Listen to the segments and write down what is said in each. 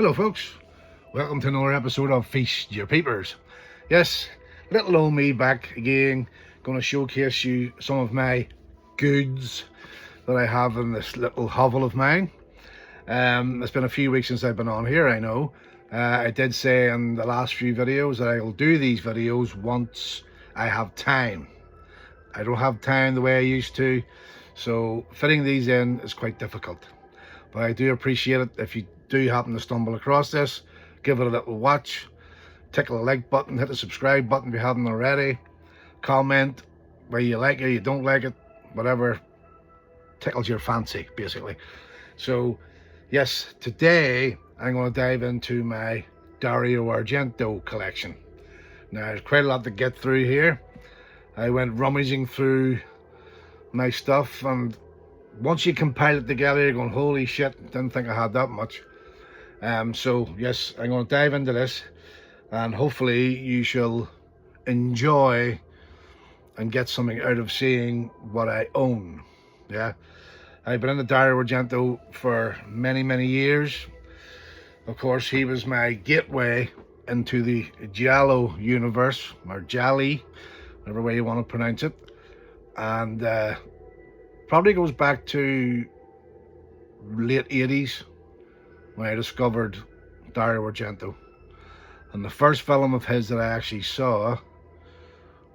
Hello folks, welcome to another episode of Feast Your Peepers. Yes, little old me back again, going to showcase you some of my goods that I have in this little hovel of mine. It's been a few weeks since I've been on here, I know. I did say in the last few videos that I'll do these videos once I have time. I don't have time the way I used to, so fitting these in is quite difficult. But I do appreciate it if you do happen to stumble across this. Give it a little watch, tickle the like button, hit the subscribe button if you haven't already, comment whether you like it, you don't like it, whatever tickles your fancy basically. So yes, today I'm going to dive into my Dario Argento collection. Now there's quite a lot to get through here. I went rummaging through my stuff, and once you compile it together you're going, holy shit, didn't think I had that much. So yes, I'm going to dive into this, and hopefully you shall enjoy and get something out of seeing what I own. Yeah, I've been in the Dario Argento for many years. Of course, he was my gateway into the Giallo universe, or Gialli, whatever way you want to pronounce it, and probably goes back to late 80s when I discovered Dario Argento. And the first film of his that I actually saw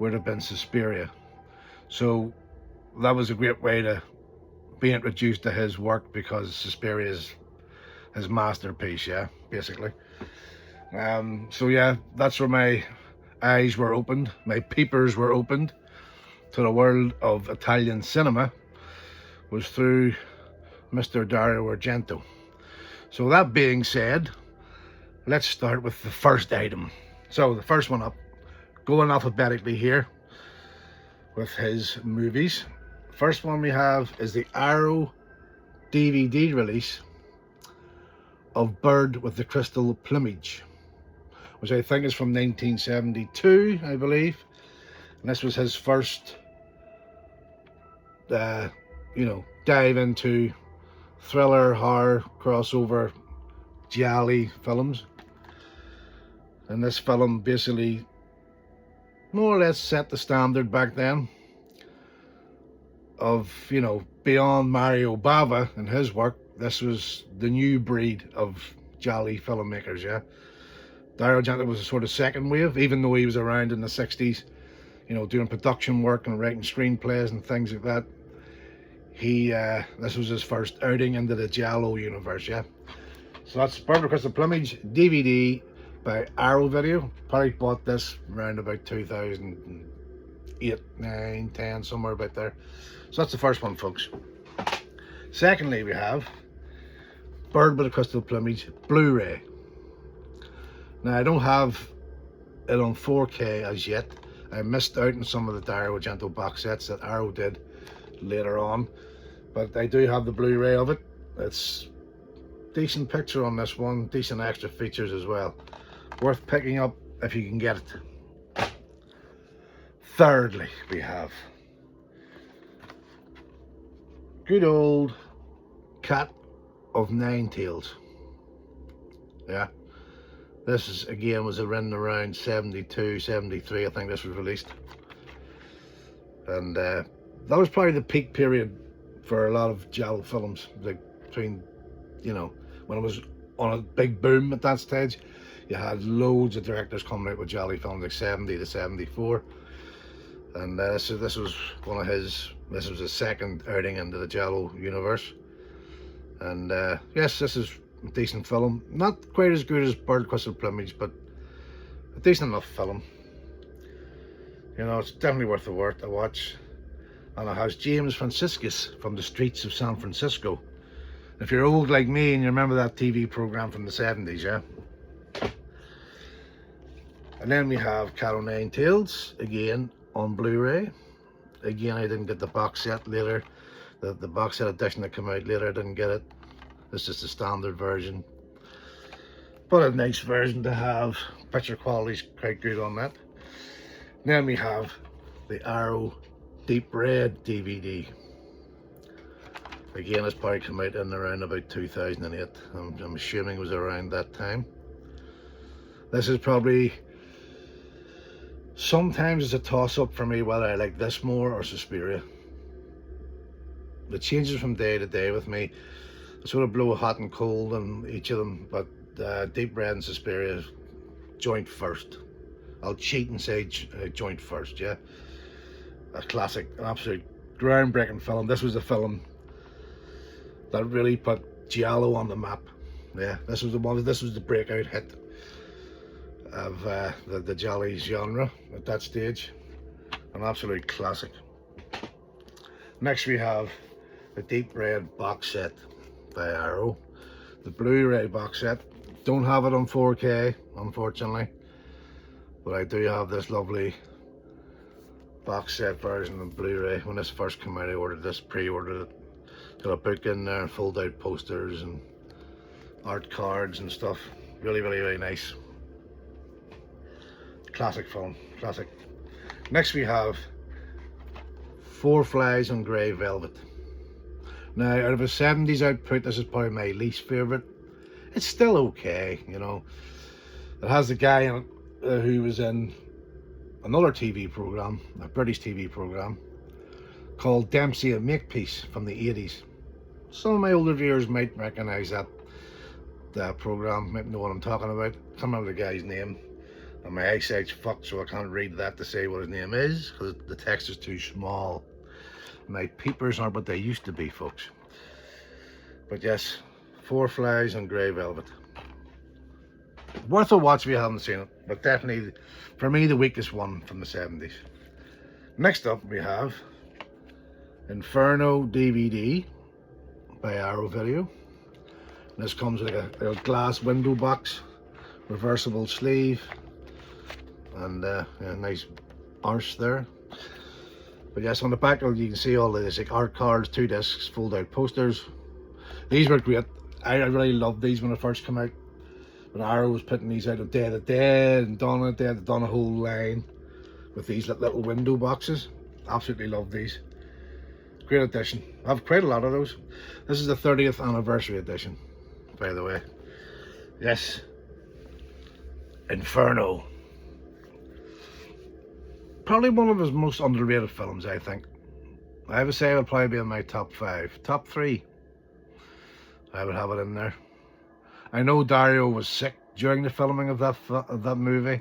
would have been Suspiria. So that was a great way to be introduced to his work, because Suspiria is his masterpiece, yeah, basically. So yeah, that's where my eyes were opened, my peepers were opened to the world of Italian cinema, was through Mr. Dario Argento. So that being said, let's start with the first item. So the first one up, going alphabetically here with his movies. First one we have is the Arrow DVD release of Bird with the Crystal Plumage, which I think is from 1972, I believe. And this was his first, dive into thriller, horror, crossover, gialli films. And this film basically more or less set the standard back then of, beyond Mario Bava and his work. This was the new breed of gialli filmmakers, yeah. Dario Argento was a sort of second wave, even though he was around in the 60s, doing production work and writing screenplays and things like that. This was his first outing into the Giallo universe, yeah. So that's Bird with the Crystal Plumage DVD by Arrow Video. Probably bought this around about 2008, 9, 10, somewhere about there. So that's the first one, folks. Secondly, we have Bird with the Crystal Plumage Blu-ray. Now I don't have it on 4K as yet. I missed out on some of the Dario Argento box sets that Arrow did later on, but I do have the Blu-ray of it. It's decent picture on this one, decent extra features as well. Worth picking up if you can get it. Thirdly, we have good old Cat of Nine Tails. Yeah, this is again was around 72, 73, I think this was released. And that was probably the peak period for a lot of giallo films, like between, when it was on a big boom at that stage. You had loads of directors coming out with giallo films, like 70 to 74. And so this was this was his second outing into the giallo universe. And yes, this is a decent film. Not quite as good as Bird with Crystal Plumage, but a decent enough film. It's definitely worth a watch. And it has James Franciscus from the Streets of San Francisco. If you're old like me and you remember that TV program from the 70s, yeah. And then we have Cat o' Nine Tails, again on Blu-ray. Again, I didn't get the box set later. The box set edition that came out later, I didn't get it. This is the standard version. But a nice version to have. Picture quality's quite good on that. Then we have the Arrow Deep Red DVD. Again, it's probably come out in around about 2008. I'm assuming it was around that time. This is probably, sometimes it's a toss-up for me whether I like this more or Suspiria. It changes from day to day with me. I sort of blow hot and cold on each of them, but Deep Red and Suspiria, joint first. I'll cheat and say joint first, yeah. A classic, an absolute groundbreaking film. This was a film that really put giallo on the map. Yeah, this was the breakout hit of the giallo genre at that stage. An absolute classic. Next we have the Deep Red box set by Arrow. The Blu-ray box set. Don't have it on 4K, unfortunately, but I do have this lovely box set version of Blu-ray. When this first came out, I ordered this, pre-ordered it. Got a book in there, fold out posters and art cards and stuff. Really, really, really nice. Classic film, classic. Next we have Four Flies on Grey Velvet. Now, out of a 70s output, this is probably my least favourite. It's still okay, you know. It has the guy in it who was in another TV programme, a British TV programme, called Dempsey and Makepeace from the 80s. Some of my older viewers might recognise that programme, might know what I'm talking about. I can't remember the guy's name, and my eyesight's fucked, so I can't read that to say what his name is, because the text is too small. My peepers aren't what they used to be, folks. But yes, Four Flies on Grey Velvet. Worth a watch if you haven't seen it, but definitely, for me, the weakest one from the 70s. Next up, we have Inferno DVD by Arrow Video. This comes with a glass window box, reversible sleeve, and a nice arse there. But yes, on the back you can see all the like art cards, 2 discs, fold out posters. These were great. I really loved these when they first came out. When Arrow was putting these out of Day of the Dead and Dawn of the Dead, they'd done a whole line with these little window boxes. Absolutely love these. Great edition. I have quite a lot of those. This is the 30th anniversary edition, by the way. Yes. Inferno. Probably one of his most underrated films, I think. I would say it would probably be in my top 5. Top 3. I would have it in there. I know Dario was sick during the filming of that movie,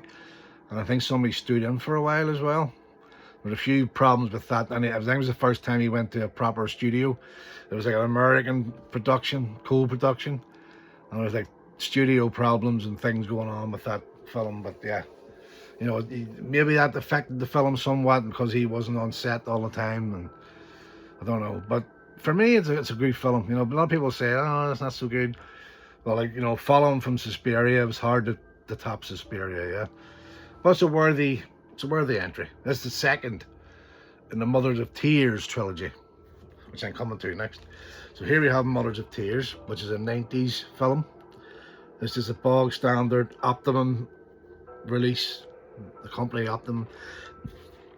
and I think somebody stood in for a while as well. There were a few problems with that, and I think it was the first time he went to a proper studio. It was like an American production, co-production, and there was like studio problems and things going on with that film. But yeah, you know, maybe that affected the film somewhat because he wasn't on set all the time, and I don't know. But for me, it's a good film. You know, a lot of people say, "Oh, that's not so good." Well, like, you know, following from Suspiria, it was hard to top Suspiria, yeah. But it's a worthy entry. This is the second in the Mothers of Tears trilogy, which I'm coming to next. So here we have Mothers of Tears, which is a 90s film. This is a bog standard Optimum release, the company Optimum.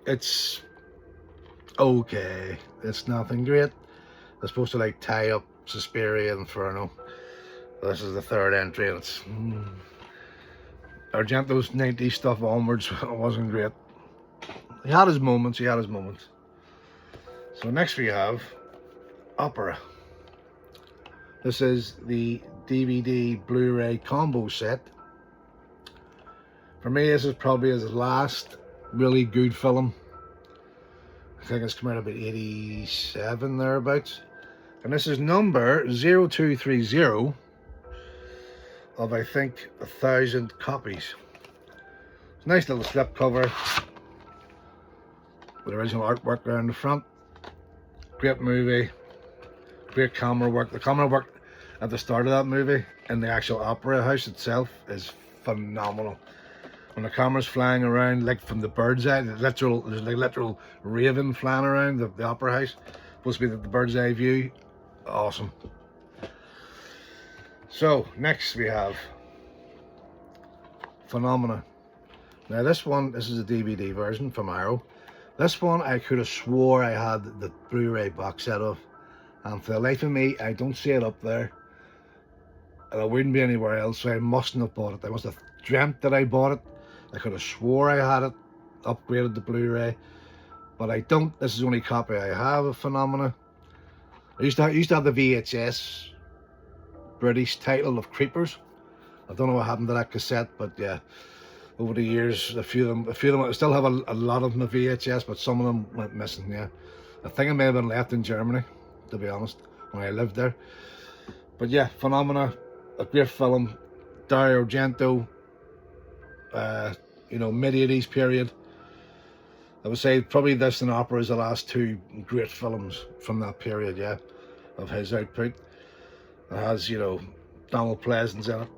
It's okay. It's nothing great. They're supposed to like tie up Suspiria and Inferno. This is the third entry, and it's Argento's 90s stuff onwards wasn't great. He had his moments, So next we have Opera. This is the DVD Blu-ray combo set. For me, this is probably his last really good film. I think it's come out about 87 thereabouts. And this is number 0230 of, I think, 1,000 copies. It's a nice little slip cover with original artwork around the front. Great movie, great camera work. The camera work at the start of that movie in the actual opera house itself is phenomenal. When the camera's flying around, like from the bird's eye, there's like literal raven flying around the opera house. Supposed to be the bird's eye view. Awesome. So next we have Phenomena. Now this is a DVD version from Arrow. This one I could have swore I had the Blu-ray box set of. and for the life of me, I don't see it up there, and it wouldn't be anywhere else, so I mustn't have bought it. I must have dreamt that I bought it. I could have swore I had it, upgraded the Blu-ray, but I don't. This is the only copy I have of Phenomena. I used to have the VHS British title of Creepers. I don't know what happened to that cassette, but yeah, over the years, a few of them, I still have a lot of my VHS, but some of them went missing, yeah. I think I may have been left in Germany, to be honest, when I lived there. But yeah, Phenomena, a great film. Dario Argento, you know, mid-80s period. I would say probably this and Opera is the last two great films from that period, yeah, of his output. It has, you know, Donald Pleasance in it.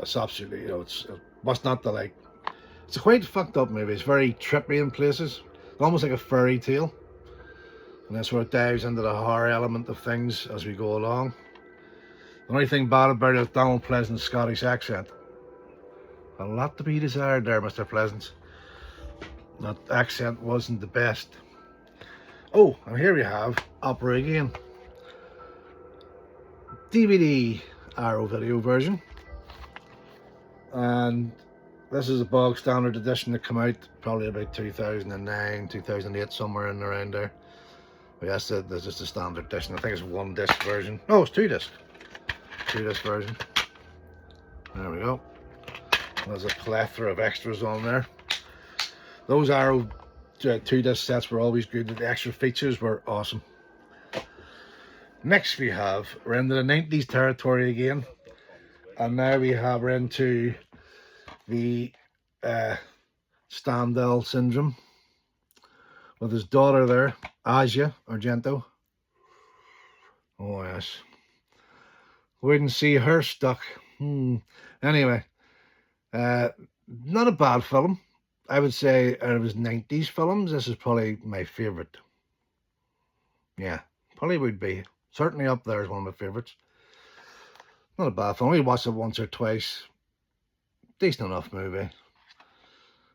It's absolutely, you know, what's not to like. It's a quite fucked up movie. It's very trippy in places, almost like a fairy tale. And that's where it dives into the horror element of things as we go along. The only thing bad about it is Donald Pleasance's Scottish accent. A lot to be desired there, Mr. Pleasance. That accent wasn't the best. Oh, and here we have Opera again. DVD Arrow video version. And this is a bog standard edition that came out probably about 2009, 2008, somewhere in around there. But yes, there's just a standard edition. I think it's 1 disc version. No, it's 2 disc. 2 disc version. There we go. There's a plethora of extras on there. Those Arrow 2 disc sets were always good. The extra features were awesome. Next we're into the 90s territory again. And now we're into the Stendhal syndrome with his daughter there, Dario Argento. Oh yes, wouldn't see her stuck. Anyway, not a bad film. I would say out of his 90s films, this is probably my favourite. Yeah, probably would be. Certainly up there as one of my favourites. Not a bad film. I only watched it once or twice. Decent enough movie.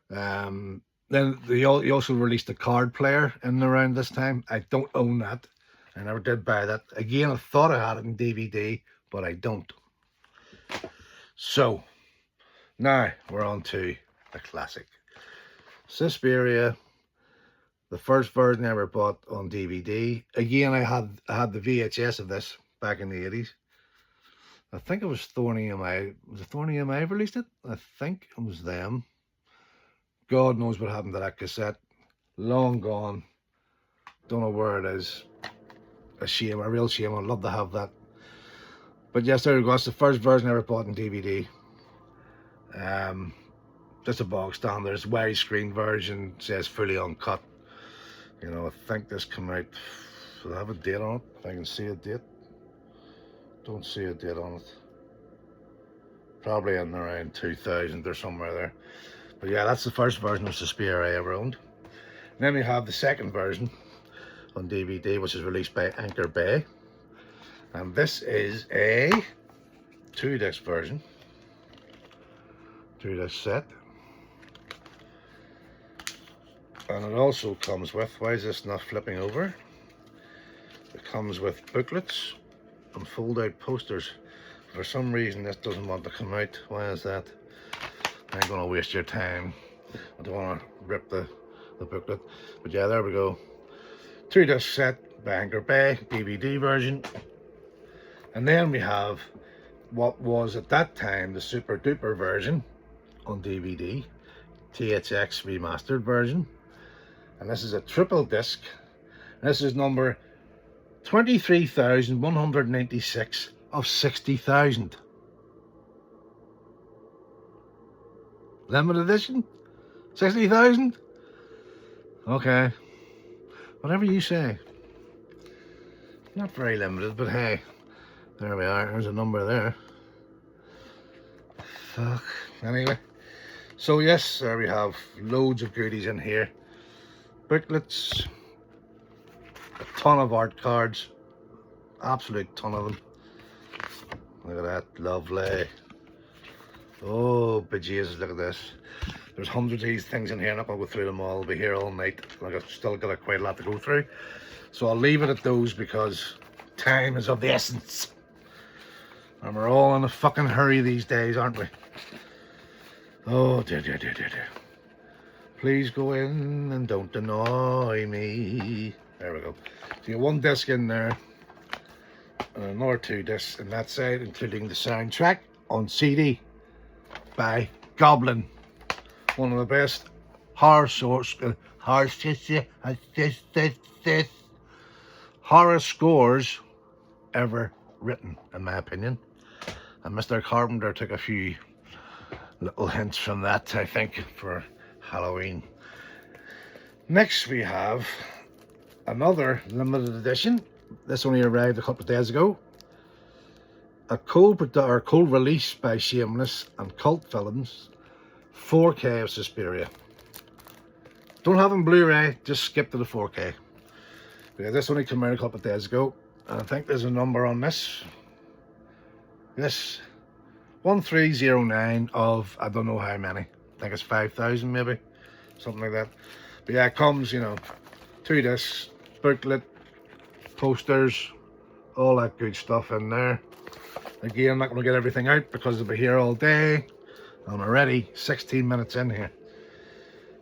Then he also released a card player in around this time. I don't own that. I never did buy that. Again, I thought I had it in DVD, but I don't. So, now we're on to a classic. Suspiria, the first version I ever bought on DVD. Again, I had the VHS of this back in the 80s. I think it was Thorny EMI. Was it Thorny EMI released it? I think it was them. God knows what happened to that cassette. Long gone. Don't know where it is. A shame, a real shame. I'd love to have that. But yes, there we go. It's the first version I ever bought in DVD. Just a bog standard. It's widescreen version. Says fully uncut. You know, I think this came out. Does it have a date on it? If I can see a date. Don't see a date on it. Probably in around 2000 or somewhere there. But yeah, that's the first version of Suspiria I ever owned. And then we have the second version on DVD, which is released by Anchor Bay. And this is a 2 disc version. 2 disc set. And it also comes with, why is this not flipping over? It comes with booklets and fold out posters. For some reason this doesn't want to come out. Why is that? I ain't gonna waste your time. I don't want to rip the booklet. But yeah, there we go. 2 disc set by Anchor Bay, DVD version. And then we have what was at that time the super duper version on DVD, THX remastered version. And this is a triple disc. And this is number 23,196 of 60,000. Limited edition? 60,000? Okay. Whatever you say. Not very limited, but hey. There we are. There's a number there. Fuck. Anyway. So yes, there we have loads of goodies in here. Booklets. A ton of art cards. Absolute ton of them. Look at that. Lovely. Oh, bejesus, look at this. There's hundreds of these things in here. I'm not going to go through them all. I'll be here all night. I've still got quite a lot to go through. So I'll leave it at those because Time is of the essence. And we're all in a fucking hurry these days, aren't we? Oh dear, dear, dear, dear, dear. Please go in and don't annoy me. There we go. So you have one disc in there and another 2 discs in that side, including the soundtrack on CD by Goblin. One of the best horror scores ever written, in my opinion. And Mr. Carpenter took a few little hints from that, I think, for Halloween. Next we have another limited edition. This only arrived a couple of days ago. A cold release by Shameless and Cult Films, 4K of Suspiria. Don't have it on Blu-ray, just skip to the 4K. Yeah, this only came out a couple of days ago, and I think there's a number on this. This 1309 of I don't know how many. I think it's 5,000 maybe, something like that. But yeah, it comes, you know, 2 discs, booklet, posters, all that good stuff in there. Again, I'm not going to get everything out because I'll be here all day. I'm already 16 minutes in here.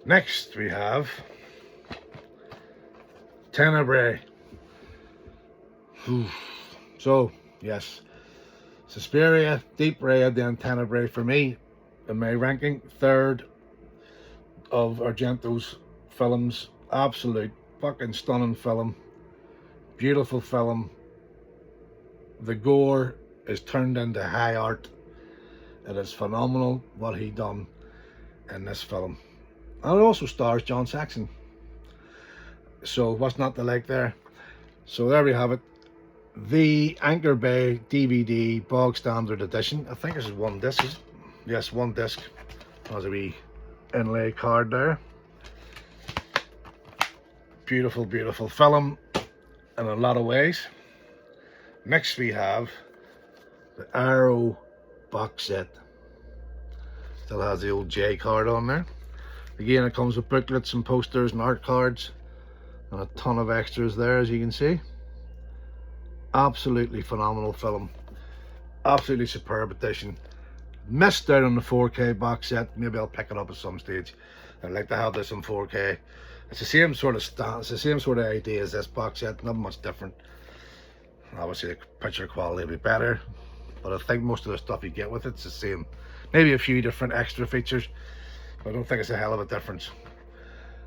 Next we have Tenebrae. So, yes, Suspiria, Deep Red, then Tenebrae for me, in my ranking, 3rd of Argento's films. Absolute fucking stunning film. Beautiful film. The gore is turned into high art. It is phenomenal what he done in this film. And it also stars John Saxon. So what's not to like there? So there we have it. The Anchor Bay DVD bog standard edition. I think this is 1 disc. Yes, 1 disc. Has a wee inlay card there. Beautiful, beautiful film in a lot of ways. Next we have the Arrow box set. Still has the old J card on there. Again, it comes with booklets and posters and art cards and a ton of extras there, as you can see. Absolutely phenomenal film. Absolutely superb edition. Missed out on the 4K box set. Maybe I'll pick it up at some stage. I'd like to have this in 4K. It's the same sort of it's the same sort of idea as this box set, not much different. Obviously the picture quality will be better, but I think most of the stuff you get with it's the same. Maybe a few different extra features, but I don't think it's a hell of a difference.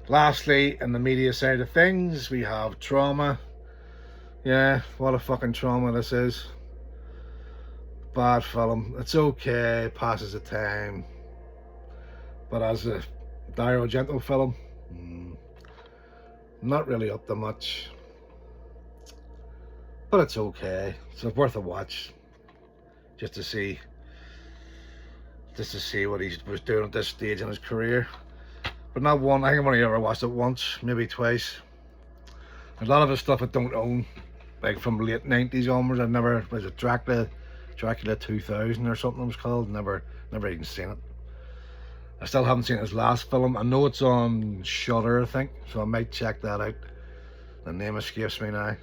Lastly, in the media side of things, we have Trauma. Yeah, what a fucking trauma this is. Bad film. It's okay, passes the time. But as a Dario Argento film, not really up to much. But it's okay. It's worth a watch. Just to see what he was doing at this stage in his career. But not one. I think I've only ever watched it once, maybe twice. A lot of the stuff I don't own, like from late 90s onwards. I've never, was it Dracula 2000 or something it was called? Never even seen it. I still haven't seen his last film. I know it's on Shudder, I think, so I might check that out. The name escapes me now.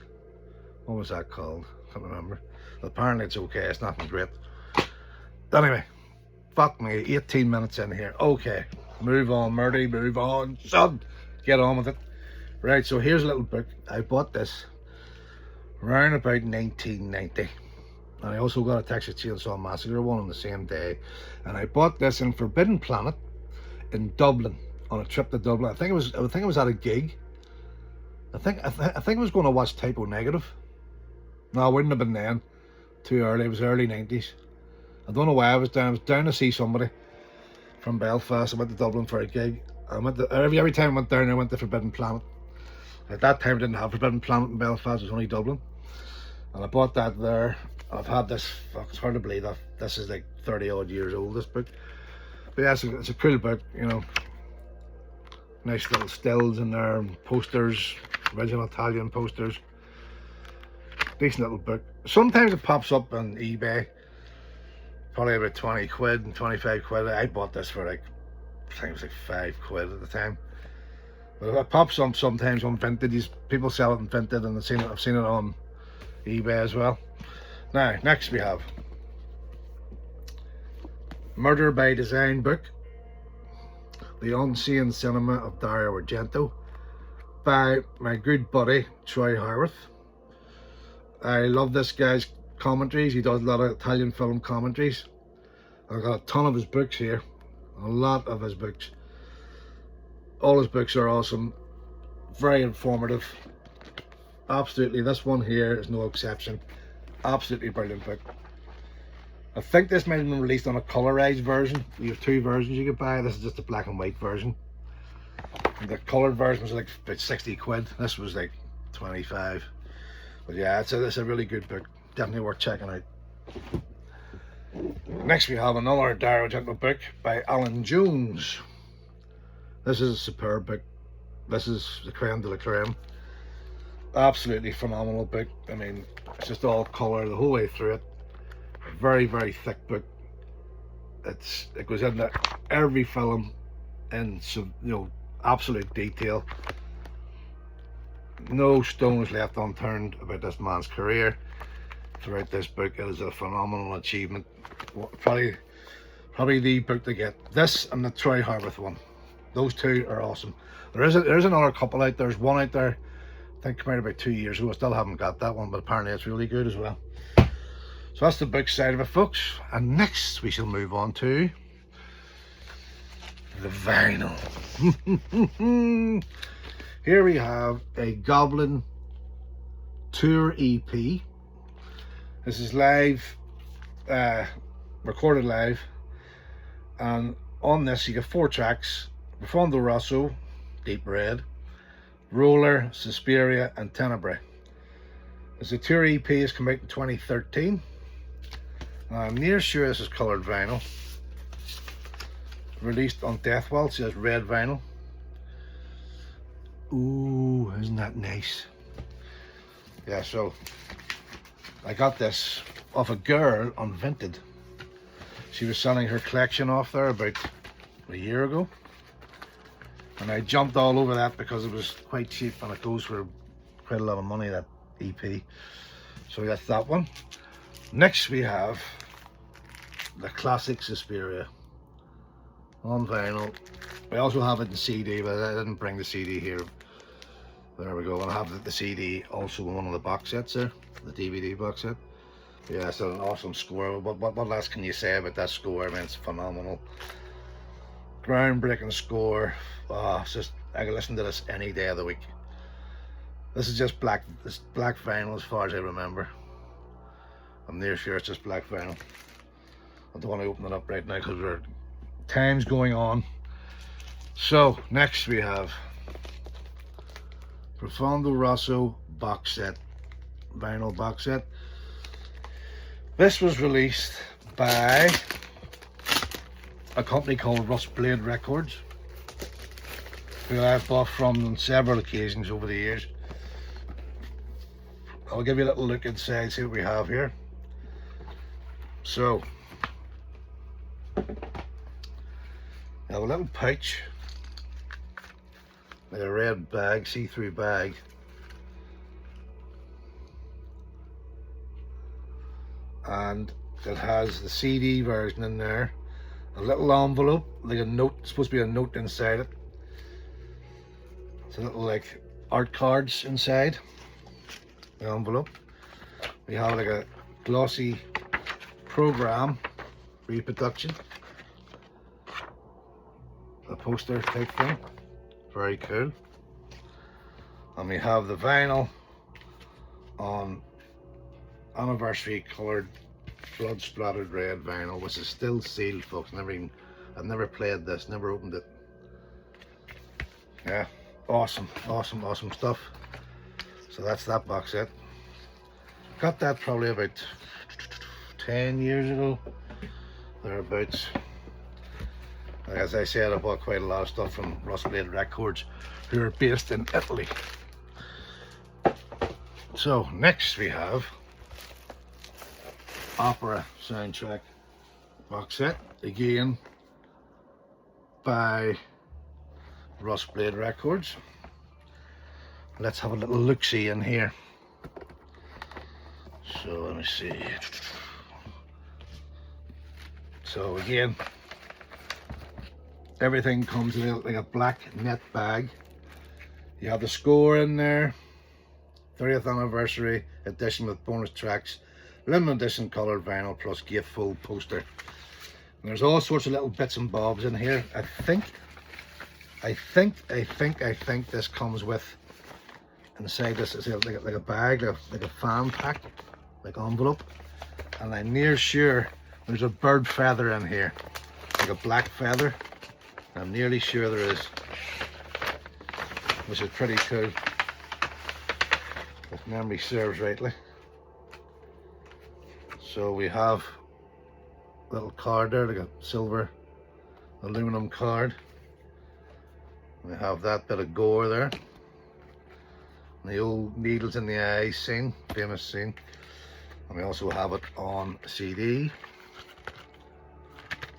What was that called? Can't remember. But apparently it's okay. It's nothing great. Anyway, fuck me. 18 minutes in here. Okay, move on, Murdy. Move on, son. Get on with it. Right. So here's a little book. I bought this around about 1990. And I also got a Texas Chainsaw Massacre one on the same day. And I bought this in Forbidden Planet in Dublin on a trip to Dublin. I think it was at a gig. I think I was going to watch Typo Negative. No, it wouldn't have been then. Too early. It was early 90s. I don't know why I was down. I was down to see somebody from Belfast. I went to Dublin for a gig. I went to, every time I went down, I went to Forbidden Planet. At that time, I didn't have Forbidden Planet in Belfast. It was only Dublin. And I bought that there. I've had this, fuck, it's hard to believe that this is like 30 odd years old, this book. But yeah, it's a cool book, you know. Nice little stills in there, and posters, original Italian posters. Decent little book. Sometimes it pops up on eBay, probably about 20 quid and 25 quid. I bought this for like, I think it was like 5 quid at the time. But it pops up sometimes on vintage. People sell it in vintage, and I've seen it on eBay as well. Now, next we have Murder by Design book, The Unseen Cinema of Dario Argento, by my good buddy Troy Harworth. I love this guy's commentaries. He does a lot of Italian film commentaries. I've got a ton of his books here, a lot of his books. All his books are awesome, very informative. Absolutely, this one here is no exception. Absolutely brilliant book. I think this might have been released on a colorized version. You have two versions you could buy. This is just a black and white version. The colored version was like about 60 quid. This was like 25. But yeah, it's a really good book. Definitely worth checking out. Next we have another Dario Argento book by Alan Jones. This is a superb book. This is the creme de la creme. Absolutely phenomenal book. I mean, it's just all colour the whole way through it. Very, very thick book. It goes into every film in some, absolute detail. No stones left unturned about this man's career throughout this book. It is a phenomenal achievement. Probably the book to get. This and the Troy Harworth one. Those two are awesome. There's another couple out there. There's one out there I think came out about 2 years ago. I still haven't got that one, but apparently it's really good as well. So that's the book side of it, folks. And next we shall move on to the vinyl. Here we have a Goblin Tour EP. This is live, recorded live. And on this you get 4 tracks: Profondo Rosso, Deep Red, Roller, Suspiria and Tenebrae. As the tour EP has come out in 2013. I'm near sure this is coloured vinyl. Released on Death Waltz, it says red vinyl. Ooh, isn't that nice? Yeah, so I got this off a girl on Vinted. She was selling her collection off there about a year ago. And I jumped all over that because it was quite cheap and it goes for quite a lot of money, that EP. So that's that one. Next we have the classic Suspiria on vinyl. We also have it in CD, but I didn't bring the CD here. There we go. And I have the CD also in one of the box sets there, the DVD box set. Yeah, it's an awesome score. What else can you say about that score? I mean, it's phenomenal. Groundbreaking score. Oh, it's just, I can listen to this any day of the week. This is just black vinyl as far as I remember. I'm near sure it's just black vinyl. I don't want to open it up right now because we're time's going on. So next we have Profondo Rosso box set, vinyl box set. This was released by a company called Rustblade Records, who I've bought from on several occasions over the years. I'll give you a little look inside, see what we have here. So, I have a little pouch, like a red bag, see-through bag. And it has the CD version in there, a little envelope, like a note, supposed to be a note inside it. It's a little like art cards inside the envelope. We have like a glossy program reproduction, a poster type thing, very cool. And we have the vinyl on anniversary coloured blood splattered red vinyl, which is still sealed, folks. I've never played this, never opened it. Yeah, awesome stuff. So that's that box set. Got that probably about 10 years ago, thereabouts. As I said, I bought quite a lot of stuff from Rustblade Records, who are based in Italy. So next we have Opera soundtrack box set, again by Rustblade Records. Let's have a little look-see in here. So let me see. So again, everything comes in like a black net bag. You have the score in there, 30th anniversary edition with bonus tracks, limited edition coloured vinyl plus gatefold poster. And there's all sorts of little bits and bobs in here. I think this comes with, inside this is like a bag, like a fan pack, like envelope. And I'm near sure there's a bird feather in here, like a black feather. I'm nearly sure there is, which is pretty cool, if memory serves rightly. So we have a little card there, like a silver aluminum card. We have that bit of gore there. And the old needles in the eyes scene, famous scene. And we also have it on CD.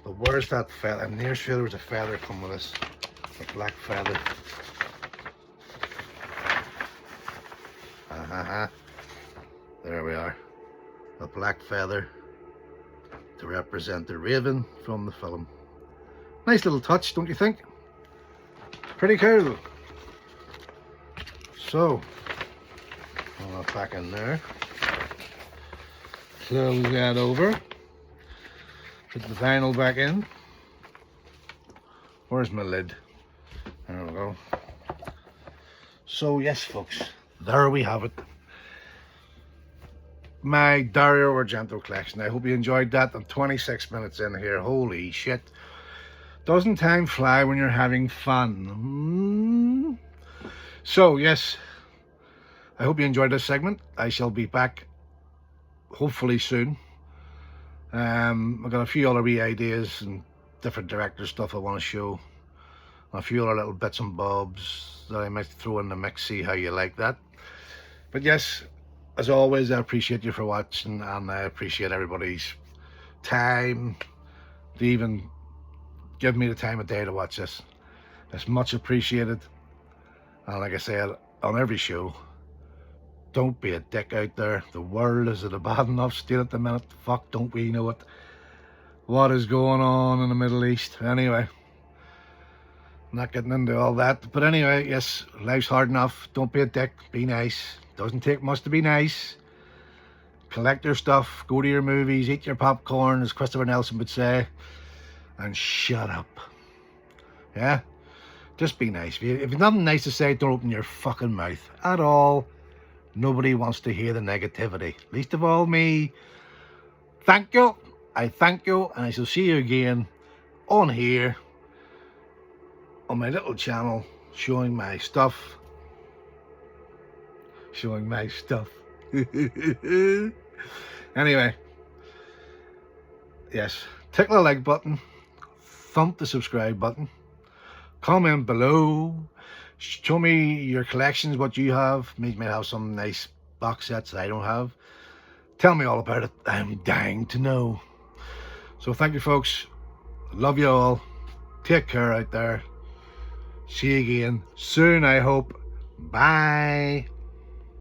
But where's that feather? I'm near sure there was a feather coming with this, a black feather. There we are, a black feather to represent the raven from the film. Nice little touch, don't you think? Pretty cool. So, I'll put that back in there. Close that over. Put the vinyl back in. Where's my lid? There we go. So yes, folks, there we have it. My Dario Argento collection. I hope you enjoyed that. I'm 26 minutes in here. Holy shit. Doesn't time fly when you're having fun? So yes, I hope you enjoyed this segment. I shall be back hopefully soon. I've got a few other wee ideas and different director stuff I want to show. A few other little bits and bobs that I might throw in the mix, see how you like that. But yes, as always, I appreciate you for watching, and I appreciate everybody's time to even give me the time of day to watch this. It's much appreciated. And like I said on every show, don't be a dick out there. The world is at a bad enough state at the minute. Fuck, don't we know it? What is going on in the Middle East? Anyway, I'm not getting into all that. But anyway, yes, life's hard enough. Don't be a dick. Be nice. Doesn't take much to be nice. Collect your stuff. Go to your movies. Eat your popcorn, as Christopher Nelson would say. And shut up. Yeah? Just be nice. If you've nothing nice to say, don't open your fucking mouth at all. Nobody wants to hear the negativity. Least of all me. Thank you. I thank you. And I shall see you again on here, on my little channel, showing my stuff. Showing my stuff. Anyway. Yes. Tickle the like button. Thump the subscribe button. Comment below. Show me your collections, what you have. Maybe may have some nice box sets that I don't have. Tell me all about it. I'm dying to know. So thank you, folks. Love you all. Take care out there. See you again soon, I hope. Bye.